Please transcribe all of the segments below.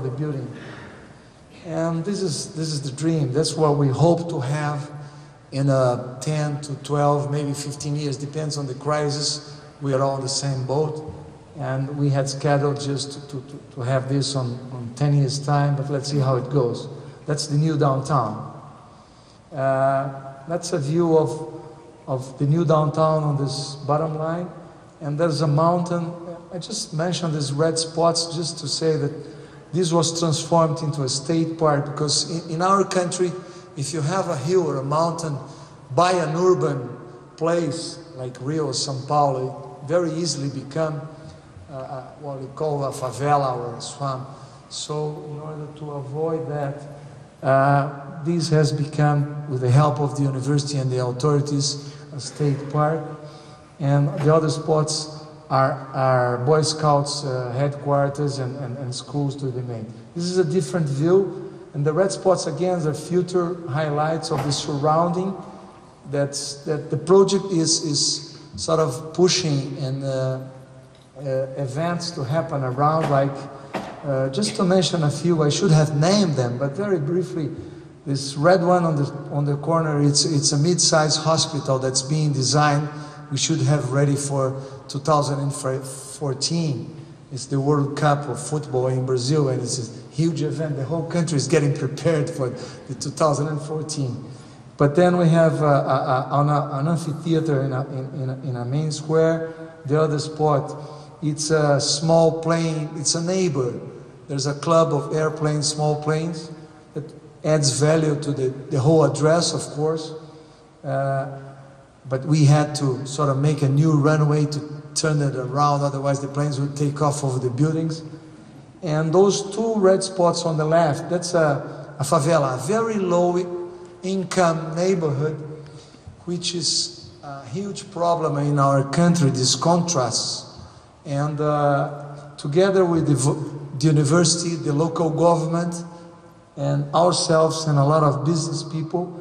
the building. And this is the dream. That's what we hope to have in 10 to 12, maybe 15 years, depends on the crisis. We are all in the same boat. And we had scheduled just to have this on 10 years' time, but let's see how it goes. That's the new downtown. That's a view of the new downtown on this bottom line. And there's a mountain. I just mentioned these red spots just to say that this was transformed into a state park, because in our country, if you have a hill or a mountain by an urban place like Rio or São Paulo, it very easily become what we call a favela or a swamp. So in order to avoid that, this has become, with the help of the university and the authorities, a state park. And the other spots are Boy Scouts headquarters and schools to be made. This is a different view, and the red spots again are future highlights of the surrounding that the project is sort of pushing, and events to happen around, like just to mention a few. I should have named them, but very briefly, this red one on the corner, it's a mid-sized hospital that's being designed. We should have ready for 2014. It's the World Cup of football in Brazil, and it's a huge event. The whole country is getting prepared for the 2014. But then we have an amphitheater in a main square. The other spot, it's a small plane. It's a neighbor. There's a club of airplanes, small planes, that adds value to the whole address, of course. But we had to sort of make a new runway to turn it around, otherwise the planes would take off over the buildings. And those two red spots on the left, that's a favela, a very low income neighborhood, which is a huge problem in our country, these contrasts. And together with the university, the local government, and ourselves and a lot of business people,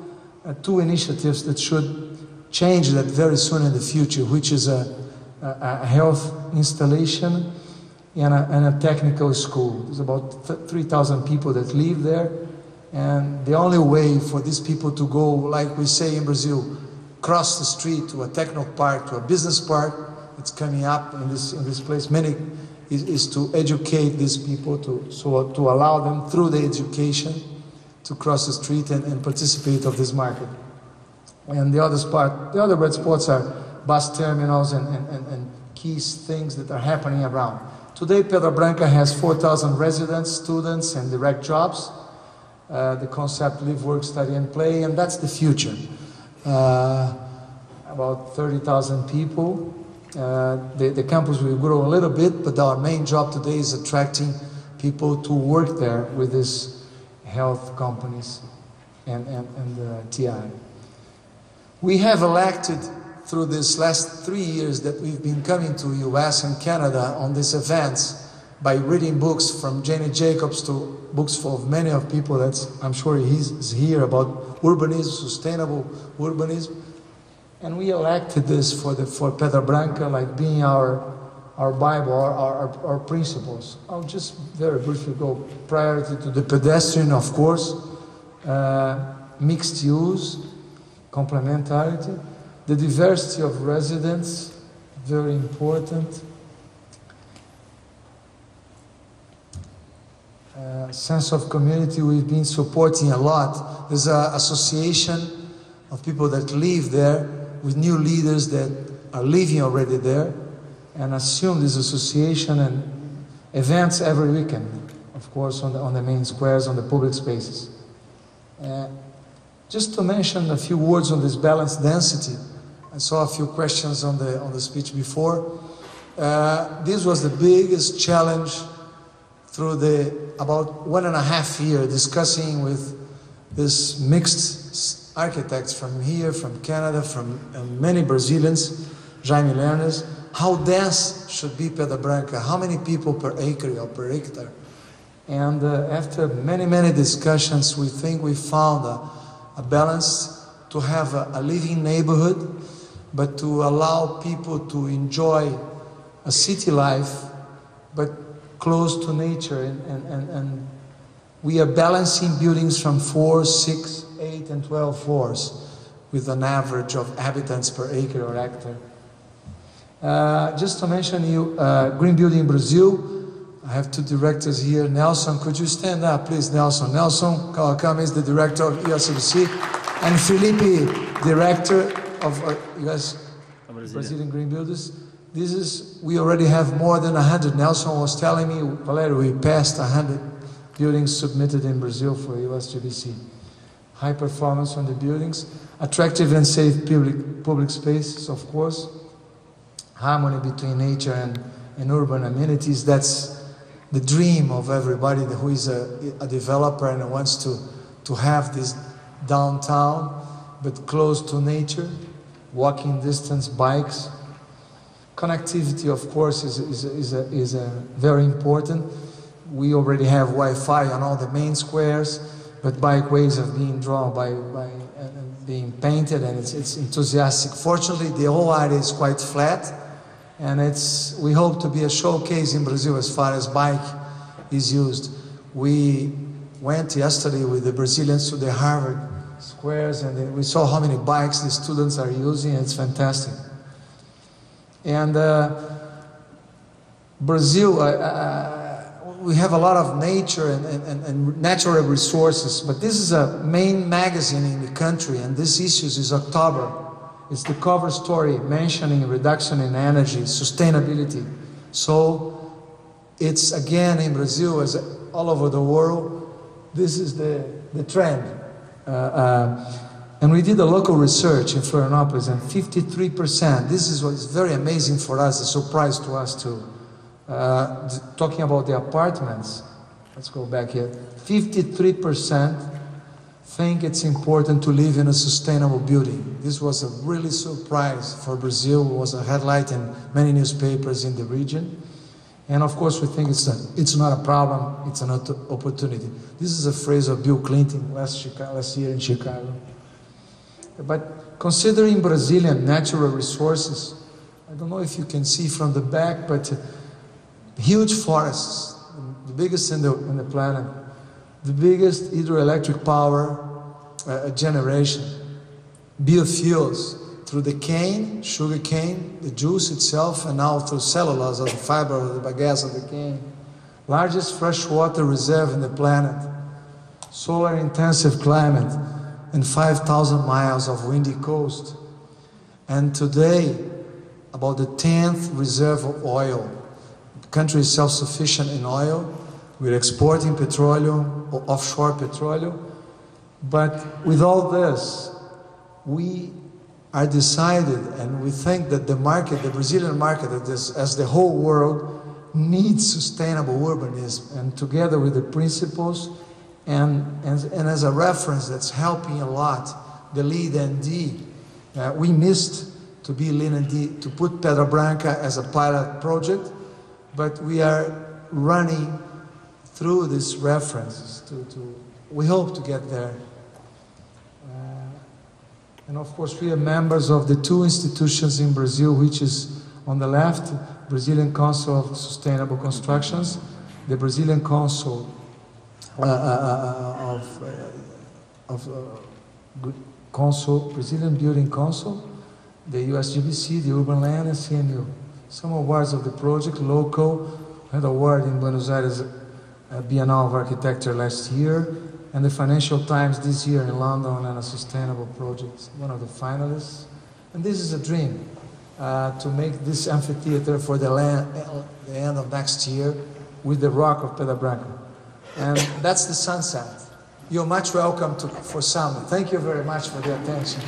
two initiatives that should change that very soon in the future, which is a health installation and a technical school. There's about 3,000 people that live there, and the only way for these people to go, like we say in Brazil, cross the street to a techno park, to a business park that's coming up in this place, is to educate these people to allow them through the education to cross the street and participate of this market. And the other red spots are bus terminals and key things that are happening around. Today, Pedra Branca has 4,000 residents, students, and direct jobs. The concept live, work, study, and play, and that's the future. About 30,000 people. The campus will grow a little bit, but our main job today is attracting people to work there with these health companies and TI. We have elected through these last 3 years that we've been coming to US and Canada on these events by reading books from Janie Jacobs to books for many of people that I'm sure he's here about urbanism, sustainable urbanism. And we elected this for Pedra Branca, like being our Bible, our principles. I'll just very briefly go. Priority to the pedestrian, of course, mixed use, complementarity, the diversity of residents, very important. Sense of community, we've been supporting a lot. There's an association of people that live there with new leaders that are living already there, and assume this association and events every weekend, of course, on the main squares, on the public spaces. Just to mention a few words on this balanced density, I saw a few questions on the speech before. This was the biggest challenge through about 1.5 years discussing with this mixed architects from here, from Canada, from many Brazilians, Jaime Lernes, how dense should be Pedra Branca, how many people per acre or per hectare. And after many, many discussions, we think we found a balance to have a living neighborhood, but to allow people to enjoy a city life, but close to nature and We are balancing buildings from 4, 6, 8, and 12 floors with an average of inhabitants per acre or hectare. Just to mention you, Greenbuild in Brazil, I have two directors here. Nelson, could you stand up, please, Nelson? Nelson Kawakami is the director of USCBC, and Felipe, director of US Brazilian Green Builders. We already have more than 100. Nelson was telling me, Valério, we passed 100 buildings submitted in Brazil for USGBC. High performance on the buildings, attractive and safe public spaces, of course, harmony between nature and urban amenities. That's the dream of everybody who is a developer and wants to have this downtown, but close to nature, walking distance, bikes. Connectivity, of course, is very important. We already have Wi-Fi on all the main squares, but bikeways are being drawn being painted, and it's enthusiastic. Fortunately, the whole area is quite flat, and we hope to be a showcase in Brazil as far as bike is used. We went yesterday with the Brazilians to the Harvard squares, and we saw how many bikes the students are using. It's fantastic. And Brazil, we have a lot of nature and natural resources, but this is a main magazine in the country, and this issue is October. It's the cover story mentioning reduction in energy, sustainability. So it's again in Brazil, as all over the world, this is the trend. And we did a local research in Florianopolis, and 53%, this is what is very amazing for us, a surprise to us too. Talking about the apartments, let's go back here. 53% think it's important to live in a sustainable building. This was a really surprise for Brazil. It was a headline in many newspapers in the region. And of course, we think it's not a problem, it's an opportunity. This is a phrase of Bill Clinton last year in Chicago. But considering Brazilian natural resources, I don't know if you can see from the back, but huge forests, the biggest in the planet, the biggest hydroelectric power generation, biofuels through the cane, sugar cane, the juice itself, and now through cellulose or the fiber or the bagasse of the cane, largest freshwater reserve in the planet, solar intensive climate, and 5,000 miles of windy coast. And today, about the 10th reserve of oil. The country is self-sufficient in oil. We're exporting petroleum, or offshore petroleum. But with all this, we are decided, and we think that the market, the Brazilian market, as the whole world, needs sustainable urbanism. And together with the principles, and as a reference that's helping a lot, the LEED ND. We missed to be LEED ND, to put Pedra Branca as a pilot project, but we are running through these references. We hope to get there. And of course, we are members of the two institutions in Brazil, which is on the left, Brazilian Council of Sustainable Constructions, the Brazilian Council Brazilian Building Council, the USGBC, the Urban Land, and CMU. Some awards of the project, local, had award in Buenos Aires Bienal of Architecture last year, and the Financial Times this year in London on a sustainable project, one of the finalists. And this is a dream, to make this amphitheater for the end of next year with the rock of Pedra Branca. And that's the sunset. You're much welcome for some. Thank you very much for the attention.